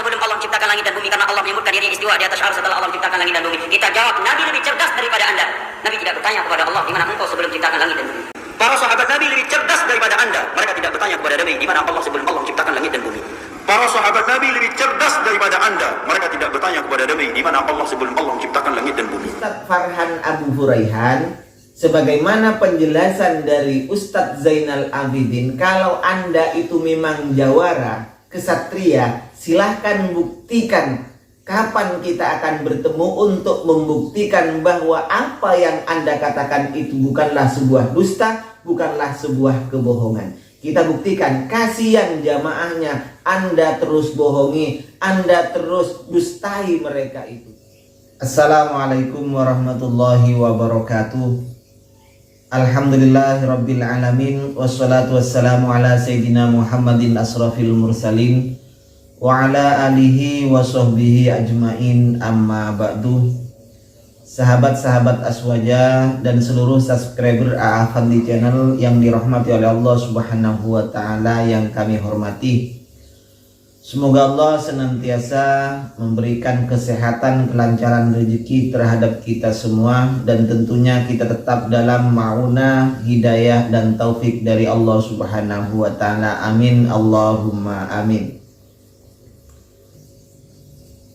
sebelum Allah menciptakan langit dan bumi, karena Allah menyebutkan diri istiwa di atas arsh setelah Allah menciptakan langit dan bumi. Kita jawab, Nabi lebih cerdas daripada anda. Nabi tidak bertanya kepada Allah, di mana engkau sebelum menciptakan langit dan bumi. Para sahabat Nabi lebih cerdas daripada anda. Mereka tidak bertanya kepada Nabi, di mana Allah sebelum Allah menciptakan langit dan bumi. Para sahabat Nabi lebih cerdas daripada anda. Mereka tidak bertanya kepada Nabi, di mana Allah sebelum Allah menciptakan langit dan bumi. Ustadz Farhan Abu Huraihan, sebagaimana penjelasan dari Ustadz Zainal Abidin, kalau anda itu memang jawara, kesatria, silahkan buktikan. Kapan kita akan bertemu untuk membuktikan bahwa apa yang anda katakan itu bukanlah sebuah dusta, bukanlah sebuah kebohongan. Kita buktikan, kasihan jamaahnya, anda terus bohongi, anda terus dustai mereka itu. Assalamualaikum warahmatullahi wabarakatuh. Alhamdulillahirabbil alamin, wassalatu wassalamu ala sayyidina Muhammadin asrafil mursalin wa ala alihi wa sahbihi ajmain, amma ba'du. Sahabat-sahabat Aswaja dan seluruh subscriber AA Fadli Channel yang dirahmati oleh Allah Subhanahu wa taala yang kami hormati. Semoga Allah senantiasa memberikan kesehatan, kelancaran rezeki terhadap kita semua, dan tentunya kita tetap dalam ma'unah, hidayah dan taufik dari Allah Subhanahu wa taala. Amin Allahumma amin.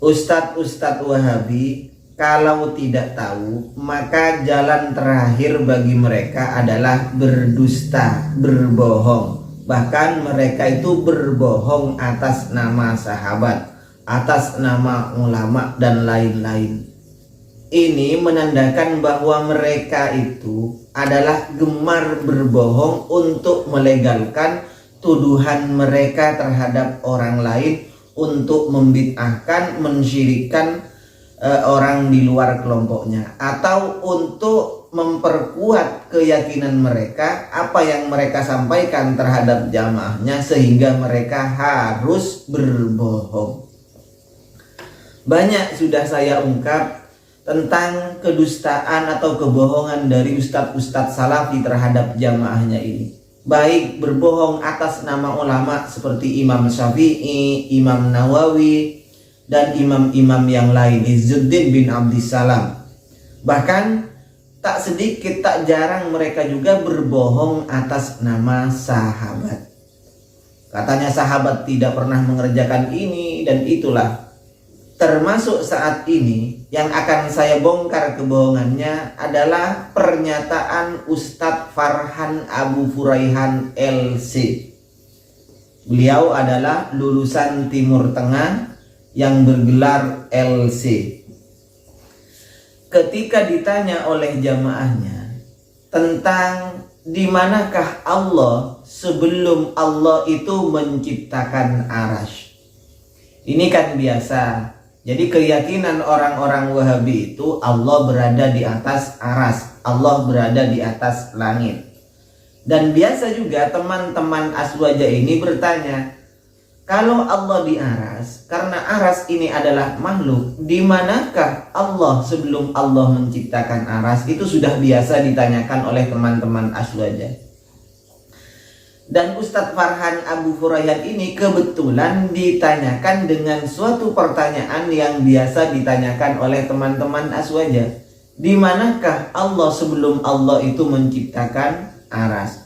Ustadz Wahabi kalau tidak tahu, maka jalan terakhir bagi mereka adalah berdusta, berbohong. Bahkan mereka itu berbohong atas nama sahabat, atas nama ulama dan lain-lain. Ini menandakan bahwa mereka itu adalah gemar berbohong untuk melegalkan tuduhan mereka terhadap orang lain, untuk membid'ahkan, mensyirikkan orang di luar kelompoknya, atau untuk memperkuat keyakinan mereka, apa yang mereka sampaikan terhadap jamaahnya, sehingga mereka harus berbohong. Banyak sudah saya ungkap tentang kedustaan atau kebohongan dari ustadz-ustadz salafi terhadap jamaahnya ini. Baik berbohong atas nama ulama seperti Imam Syafi'i, Imam Nawawi, dan imam-imam yang lain, Izzuddin bin Abdissalam. Bahkan tak sedikit, tak jarang mereka juga berbohong atas nama sahabat. Katanya sahabat tidak pernah mengerjakan ini dan itulah. Termasuk saat ini yang akan saya bongkar kebohongannya adalah pernyataan Ustadz Farhan Abu Huraihan LC. Beliau adalah lulusan Timur Tengah yang bergelar LC. Ketika ditanya oleh jamaahnya tentang di manakah Allah sebelum Allah itu menciptakan arasy. Ini kan biasa. Jadi keyakinan orang-orang Wahabi itu Allah berada di atas aras, Allah berada di atas langit. Dan biasa juga teman-teman Aswaja ini bertanya, kalau Allah di aras, karena aras ini adalah makhluk, di manakah Allah sebelum Allah menciptakan aras? Itu sudah biasa ditanyakan oleh teman-teman Aswaja. Dan Ustadz Farhan Abu Huraihan ini kebetulan ditanyakan dengan suatu pertanyaan yang biasa ditanyakan oleh teman-teman Aswaja. Di manakah Allah sebelum Allah itu menciptakan aras?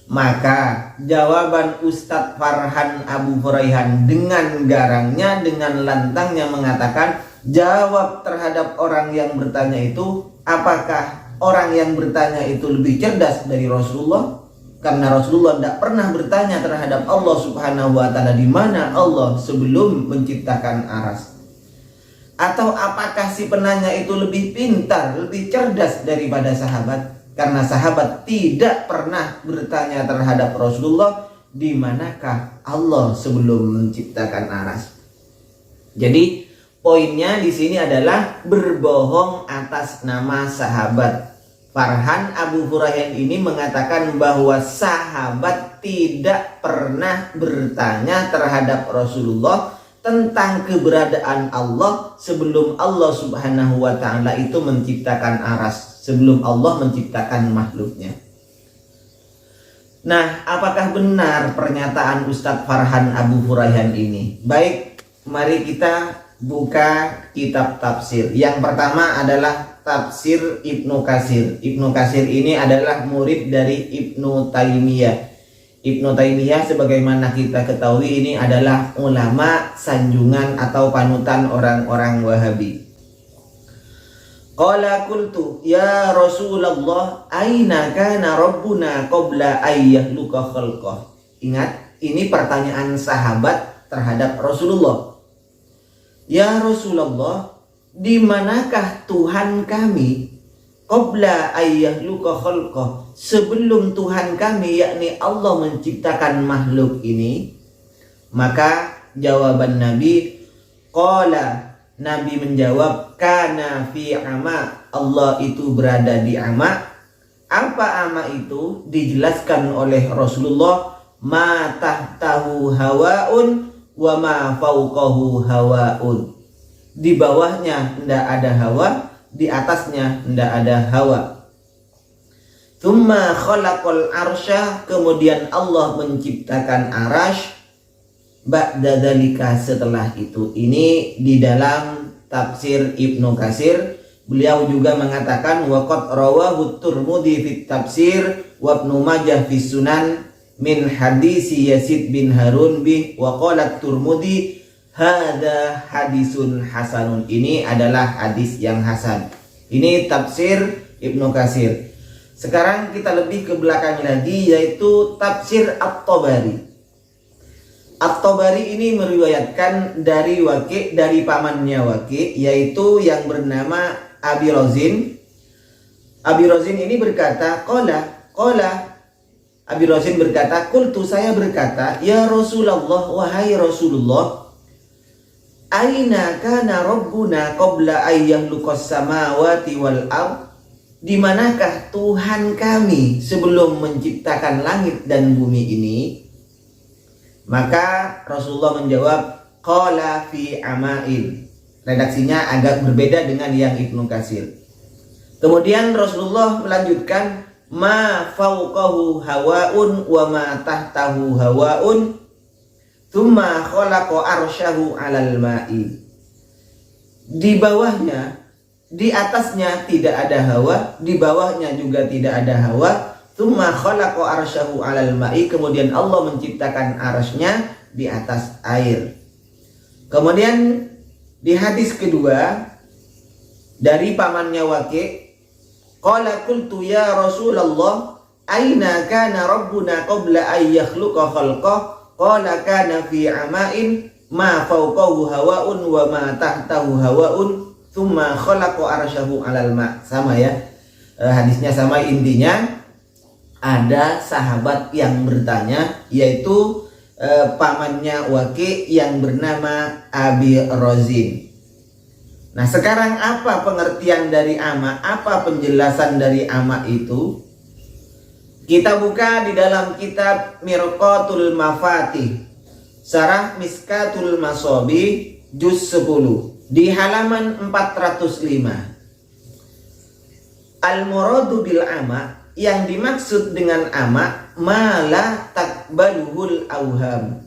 Maka jawaban Ustadz Farhan Abu Huraihan dengan garangnya, dengan lantangnya mengatakan, jawab terhadap orang yang bertanya itu, apakah orang yang bertanya itu lebih cerdas dari Rasulullah? Karena Rasulullah tidak pernah bertanya terhadap Allah Subhanahu wa taala di mana Allah sebelum menciptakan aras. Atau apakah si penanya itu lebih pintar, lebih cerdas daripada sahabat? Karena sahabat tidak pernah bertanya terhadap Rasulullah di manakah Allah sebelum menciptakan aras. Jadi poinnya di sini adalah berbohong atas nama sahabat. Farhan Abu Huraihan ini mengatakan bahwa sahabat tidak pernah bertanya terhadap Rasulullah tentang keberadaan Allah sebelum Allah Subhanahu wa taala itu menciptakan aras, sebelum Allah menciptakan makhluknya. Nah, apakah benar pernyataan Ustadz Farhan Abu Huraihan ini? Baik, mari kita buka kitab tafsir. Yang pertama adalah tafsir Ibnu Katsir. Ibnu Katsir ini adalah murid dari Ibnu Taimiyah. Ibnu Taimiyah sebagaimana kita ketahui ini adalah ulama sanjungan atau panutan orang-orang Wahabi. Qala qultu ya Rasulullah aina kana rabbuna qabla ayyahluka khalqah. Ingat, ini pertanyaan sahabat terhadap Rasulullah. Ya Rasulullah, di manakah Tuhan kami qabla ayyahluka khalqah, sebelum Tuhan kami yakni Allah menciptakan makhluk ini? Maka jawaban Nabi, qala, Nabi menjawab, kana fi ama, Allah itu berada di ama. Apa ama itu? Dijelaskan oleh Rasulullah, ma tahtahu hawaun wa ma fauqahu hawaun. Di bawahnya tidak ada hawa, di atasnya tidak ada hawa. Tsumma khalaqal arsya, kemudian Allah menciptakan arash. Ba'da dzalika, setelah itu. Ini di dalam tafsir Ibnu Katsir. Beliau juga mengatakan wa qad rawahu Tirmidzi fit tafsir wa Ibnu Majah fi sunan min hadisi Yazid bin Harun bih wa qala Tirmidzi hadza hadisun hasanun. Ini adalah hadis yang hasan. Ini tafsir Ibnu Katsir. Sekarang kita lebih ke belakang lagi, yaitu tafsir At-Tabari. At-Tabari ini meriwayatkan dari Waqi', dari pamannya Waqi', yaitu yang bernama Abi Razin. Abi Razin ini berkata, qala Abi Razin berkata, qultu, saya berkata, ya Rasulullah, wahai Rasulullah, aina kana rabbuna qabla ayyahluqas samawati wal ard, di manakah Tuhan kami sebelum menciptakan langit dan bumi ini? Maka Rasulullah menjawab, qala fi ama'in. Redaksinya agak berbeda dengan yang Ibnu Katsir. Kemudian Rasulullah melanjutkan, ma fauqahu hawaun wa ma tahtahu hawaun tsumma khalaqa arsyahu 'alal ma'i. Di bawahnya, di atasnya tidak ada hawa, di bawahnya juga tidak ada hawa. Tsumma khalaqa arsyahu 'alal ma'i, kemudian Allah menciptakan arsy-Nya di atas air. Kemudian di hadis kedua dari pamannya Waqi', qala qultu ya Rasulullah aina kana rabbuna qabla ay yakhluqa khalqah, qala kana fi ama'in ma fawqahu hawaun wa ma tahtahu hawaun tsumma khalaqa arsyahu 'alal ma'. Sama ya, hadisnya sama, intinya ada sahabat yang bertanya, yaitu pamannya Waqi' yang bernama Abi Razin. Nah, sekarang apa pengertian dari ama? Apa penjelasan dari ama itu? Kita buka di dalam kitab Mirqatul Mafatih, Syarah Miskatul Masabi, juz 10, di halaman 405. Al-muradu bil ama, yang dimaksud dengan ama, mala takbaluhul auham,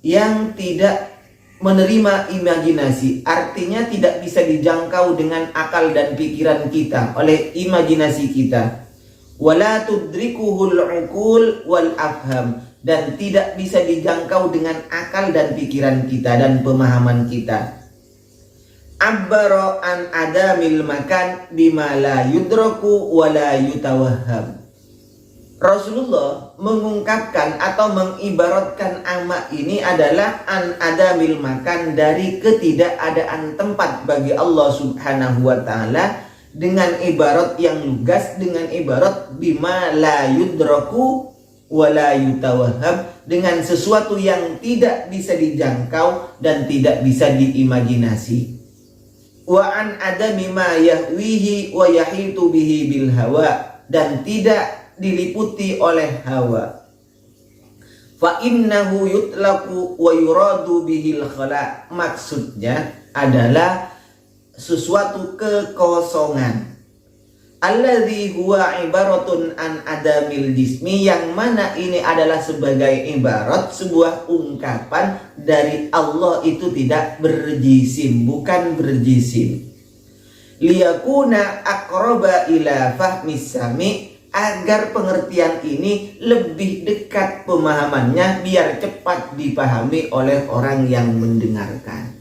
yang tidak menerima imajinasi, artinya tidak bisa dijangkau dengan akal dan pikiran kita, oleh imajinasi kita. Wala tudrikuhul uqul wal afham, dan tidak bisa dijangkau dengan akal dan pikiran kita dan pemahaman kita. Abbara an adamil makan bima la yudraku wa la yutawahham. Rasulullah mengungkapkan atau mengibaratkan ama ini adalah an adamil makan, dari ketidakadaan tempat bagi Allah Subhanahu wa taala, dengan ibarat yang lugas, dengan ibarat bima la yudraku wa la yutawahham, dengan sesuatu yang tidak bisa dijangkau dan tidak bisa diimajinasi. Wa an adami ma yahwihi wa yahitu bihi bil hawa, dan tidak diliputi oleh hawa. Fa innahu yutlaqu wa yuradu bihil khala, maksudnya adalah sesuatu kekosongan. alladzi huwa ibaratun an adamil jismi, yang mana ini adalah sebagai ibarat, sebuah ungkapan dari Allah itu tidak berjisim, bukan berjisim. Liyakuna aqraba ila fahmis sami, agar pengertian ini lebih dekat pemahamannya, biar cepat dipahami oleh orang yang mendengarkan.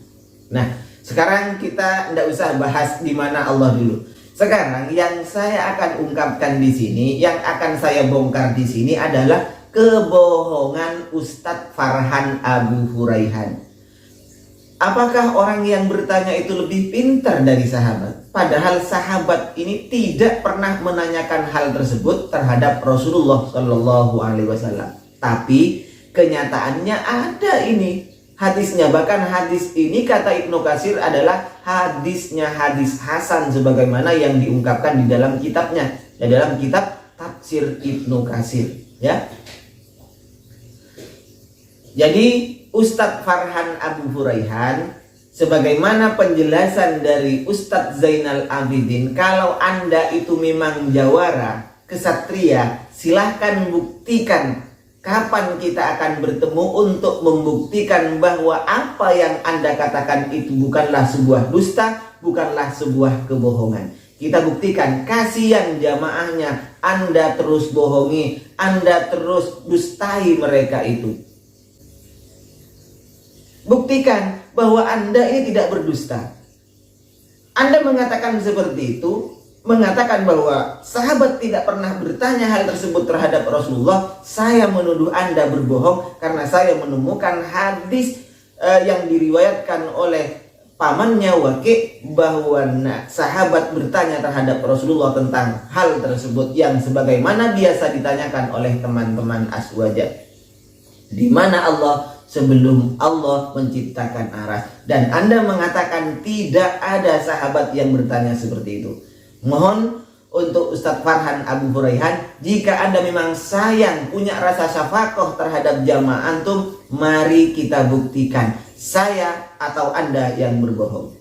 Nah, sekarang kita tidak usah bahas di mana Allah dulu. Sekarang yang saya akan ungkapkan di sini, yang akan saya bongkar di sini adalah kebohongan Ustadz Farhan Abu Huraihan. Apakah orang yang bertanya itu lebih pintar dari sahabat? Padahal sahabat ini tidak pernah menanyakan hal tersebut terhadap Rasulullah Shallallahu Alaihi Wasallam. Tapi kenyataannya ada ini hadisnya. Bahkan hadis ini kata Ibnu Katsir adalah hadisnya hadis Hasan, sebagaimana yang diungkapkan di dalam kitabnya, di dalam kitab Tafsir Ibnu Katsir. Ya. Jadi Ustadz Farhan Abu Huraihan, sebagaimana penjelasan dari Ustadz Zainal Abidin, kalau Anda itu memang jawara, kesatria, silahkan buktikan. Kapan kita akan bertemu untuk membuktikan bahwa apa yang Anda katakan itu bukanlah sebuah dusta, bukanlah sebuah kebohongan. Kita buktikan, kasihan jamaahnya, Anda terus bohongi, Anda terus dustai mereka itu. Buktikan bahwa Anda ini tidak berdusta. Anda mengatakan seperti itu, mengatakan bahwa sahabat tidak pernah bertanya hal tersebut terhadap Rasulullah. Saya menuduh Anda berbohong karena saya menemukan hadis yang diriwayatkan oleh pamannya Waqi' bahwa sahabat bertanya terhadap Rasulullah tentang hal tersebut yang sebagaimana biasa ditanyakan oleh teman-teman Aswaja. Di mana Allah sebelum Allah menciptakan aras, dan Anda mengatakan tidak ada sahabat yang bertanya seperti itu. Mohon untuk Ustadz Farhan Abu Huraihan, jika Anda memang sayang, punya rasa syafaqah terhadap jamaah antum, mari kita buktikan saya atau Anda yang berbohong.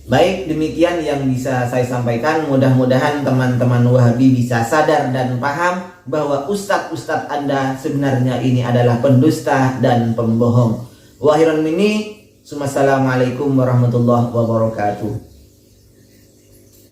Baik, demikian yang bisa saya sampaikan. Mudah-mudahan teman-teman Wahabi bisa sadar dan paham bahwa ustadz-ustadz Anda sebenarnya ini adalah pendusta dan pembohong. Wa akhiran minni, assalamualaikum warahmatullahi wabarakatuh.